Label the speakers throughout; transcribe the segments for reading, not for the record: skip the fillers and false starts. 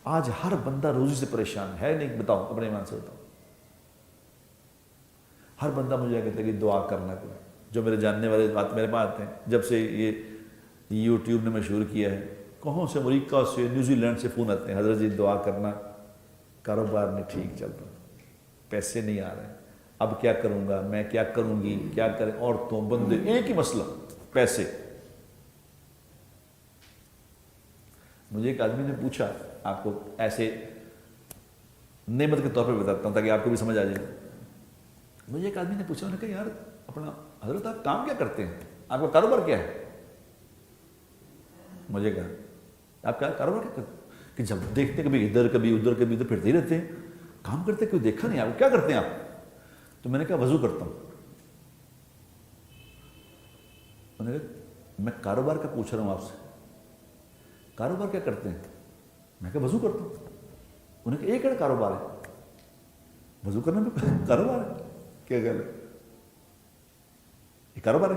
Speaker 1: آج ہر بندہ روزی سے پریشان ہے نہیں؟ بتاؤ اپنے ایمان سے بتاؤ. ہر بندہ مجھے کہتا ہے کہ دعا کرنا کوئی. جو میرے جاننے والے بات میرے پاس آتے ہیں جب سے یہ یوٹیوب نے مشہور کیا ہے، کہوں سے، امریکہ سے، نیوزی لینڈ سے فون آتے ہیں، حضرت جی دعا کرنا، کاروبار نہیں ٹھیک چل رہا، پیسے نہیں آ رہے، اب کیا کروں گا، میں کیا کروں گی، کیا کریں، عورتوں بندے، ایک ہی مسئلہ، پیسے. مجھے ایک آدمی نے پوچھا، آپ کو ایسے نعمت کے طور پہ بتاتا ہوں تاکہ آپ کو بھی سمجھ آ جائے. مجھے ایک آدمی نے پوچھا، انہوں نے کہا یار اپنا حضرت آپ کام کیا کرتے ہیں، آپ کا کاروبار کیا ہے؟ مجھے کہا آپ کا کاروبار کیا کرتے ہیں؟ کہ جب دیکھتے کبھی ادھر کبھی ادھر کبھی ادھر پھرتے ہی رہتے ہیں، کام کرتے کوئی دیکھا نہیں، آپ کیا کرتے ہیں آپ؟ تو میں نے کہا وضو کرتا ہوں. انہوں نے کہا میں کاروبار کا پوچھ رہا ہوں آپ سے، کاروبار کیا کرتے ہیں؟ میں کہا وضو کرتا ہوں. انہوں نے کہا ایک کاروبار ہے، وضو کرنا بھی کاروبار ہے؟ کیا خیال ہے؟ یہ کاروبار ہے؟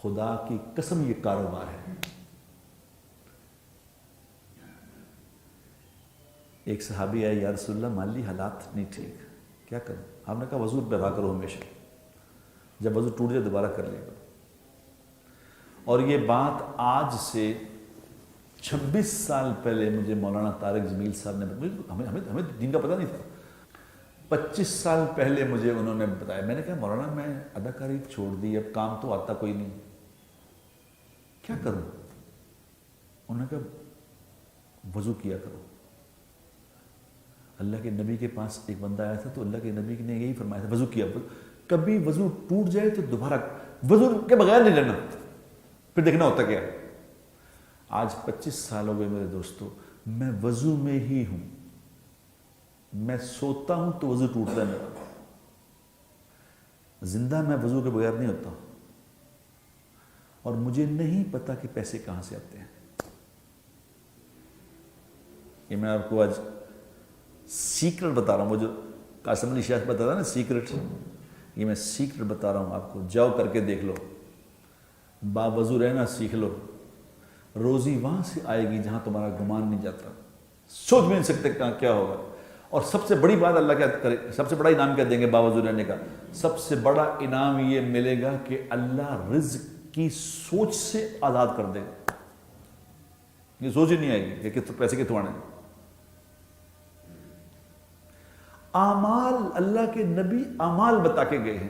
Speaker 1: خدا کی قسم یہ کاروبار ہے. ایک صحابی آئے، یا رسول اللہ مالی حالات نہیں ٹھیک، کیا کروں؟ ہم نے کہا وضو رہا کرو ہمیشہ، جب وضو ٹوٹ جائے دوبارہ کر لیا کرو. اور یہ بات آج سے 26 سال پہلے مجھے مولانا طارق جمیل صاحب نے، ہمیں دین کا پتہ نہیں تھا، 25 سال پہلے مجھے انہوں نے بتایا. میں نے کہا مولانا میں اداکاری چھوڑ دی، اب کام تو آتا کوئی نہیں، کیا کروں؟ انہوں نے کہا وضو کیا کرو. اللہ کے نبی کے پاس ایک بندہ آیا تھا تو اللہ کے نبی نے یہی فرمایا تھا وضو کیا. کبھی وضو ٹوٹ جائے تو دوبارہ وضو کے بغیر نہیں رہنا، پھر دیکھنا ہوتا کیا. آج 25 سال ہو گئے میرے دوستو، میں وضو میں ہی ہوں. میں سوتا ہوں تو وضو ٹوٹتا ہے میرا، زندہ میں وضو کے بغیر نہیں ہوتا. اور مجھے نہیں پتا کہ پیسے کہاں سے آتے ہیں. یہ میں آپ کو آج سیکرٹ بتا رہا ہوں، وہ جو قاسم علی شاہ بتا رہا نا سیکرٹ، یہ میں سیکرٹ بتا رہا ہوں آپ کو. جاؤ کر کے دیکھ لو، باوضو رہنا سیکھ لو، روزی وہاں سے آئے گی جہاں تمہارا گمان نہیں جاتا. سوچ بھی نہیں سکتے کیا ہوگا. اور سب سے بڑی بات اللہ کیا کرے، سب سے بڑا انعام کیا دیں گے باوضو رہنے کا؟ سب سے بڑا انعام یہ ملے گا کہ اللہ رزق کی سوچ سے آزاد کر دے گا. یہ سوچ ہی نہیں آئے گی کہ پیسے کتوں آنے. اعمال، اللہ کے نبی اعمال بتا کے گئے ہیں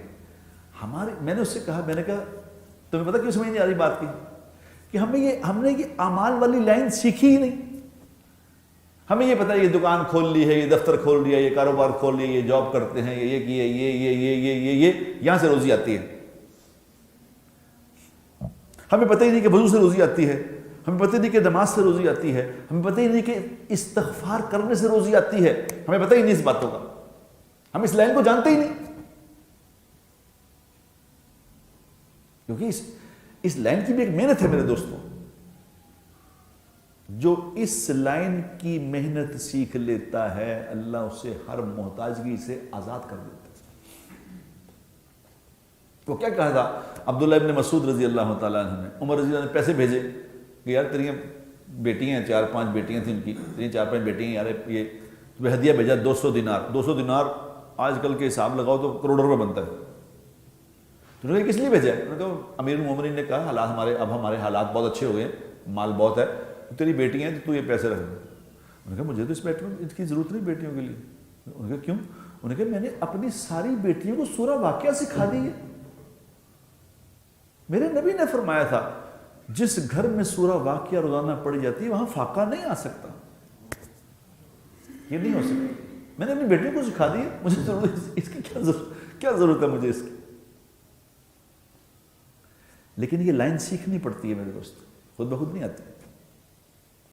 Speaker 1: ہمارے. میں نے اس سے کہا، میں نے کہا تمہیں پتہ کیوں سمجھ نہیں آ رہی بات کی؟ کہ ہم نے یہ اعمال والی لائن سیکھی ہی نہیں. ہمیں یہ پتہ ہے یہ دکان کھول لی ہے، یہ دفتر کھول لیا، یہ کاروبار کھول لیا، یہ جاب کرتے ہیں، یہ کیے، یہ یہاں سے روزی آتی ہے. ہمیں پتہ ہی نہیں کہ وضو سے روزی آتی ہے، ہمیں پتہ ہی نہیں کہ نماز سے روزی آتی ہے، ہمیں پتہ ہی نہیں کہ استغفار کرنے سے روزی آتی ہے. ہمیں پتہ ہی نہیں اس باتوں کا، ہم اس لائن کو جانتے ہی نہیں. کیونکہ اس لائن کی بھی ایک محنت ہے میرے دوستوں. جو اس لائن کی محنت سیکھ لیتا ہے اللہ اسے ہر محتاجگی سے آزاد کر دیتا ہے. وہ کیا کہا تھا عبداللہ ابن مسعود رضی اللہ تعالیٰ عنہ نے؟ عمر رضی اللہ نے پیسے بھیجے کہ یار تیری بیٹیاں ہیں، 4-5 بیٹیاں تھیں ان کی، تیری 4-5 بیٹیاں ہیں، یار یہ تمہیں ہدیہ بھیجا 200 دینار. 200 دینار آج کل کے حساب لگاؤ تو کروڑ روپے بنتا ہے. تو انہوں نے کس لیے بھیجا؟ انہوں نے کہا امیر المومنین نے کہا حالات ہمارے حالات بہت اچھے ہو گئے، مال بہت ہے، تیری بیٹیاں ہیں تو یہ پیسے رکھ دیں. انہوں نے کہا مجھے تو اس کی ضرورت نہیں بیٹیوں کے لیے. انہوں نے کہا کیوں؟ انہوں نے کہا میں نے اپنی ساری بیٹیوں کو سورہ واقعہ سکھا دی ہے. میرے نبی نے فرمایا تھا جس گھر میں سورہ واقعہ روزانہ پڑھی جاتی ہے وہاں فاقہ نہیں آ سکتا. یہ نہیں ہو سکتا. میں نے اپنی بیٹیوں کو سکھا دی ہے، مجھے ضرورت اس کی کیا ضرورت ہے مجھے اس کی. لیکن یہ لائن سیکھنی پڑتی ہے میرے دوست، خود بخود نہیں آتی.